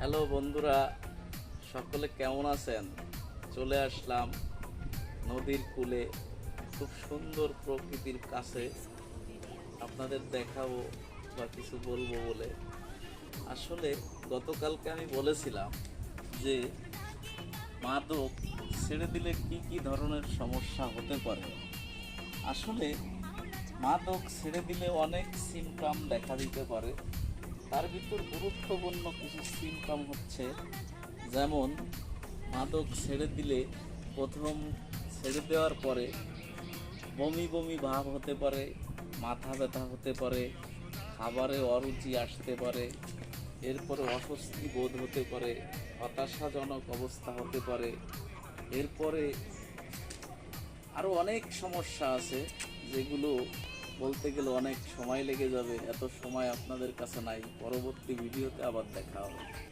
Hello বন্ধুরা, সকলে কেমন আছেন? চলে আসলাম নদীর কূলে, খুব সুন্দর প্রকৃতির কাছে আপনাদের দেখাবো বা কিছু বলবো বলে। আসলে গতকালকে আমি বলেছিলাম যে মাদক ছেড়ে দিলে কি কি ধরনের সমস্যা হতে পারে। আসলে মাদক ছেড়ে দিলে অনেক সিমটম দেখা দিতে পারে। তার ভিতর গুরুত্বপূর্ণ কিছু সিমটম হচ্ছে, যেমন মাদক ছেড়ে দিলে প্রথম ছেড়ে দেওয়ার পরে বমি বমি ভাব হতে পারে, মাথা ব্যথা হতে পারে, খাবারে অরুচি আসতে পারে, এরপরে অস্বস্তি বোধ হতে পারে, হতাশাজনক অবস্থা হতে পারে। এরপরে আরও অনেক সমস্যা আছে, যেগুলো বলতে গেলে অনেক সময় লেগে যাবে। এত সময় আপনাদের কাছে নাই। পরবর্তী ভিডিওতে আবার দেখা হবে।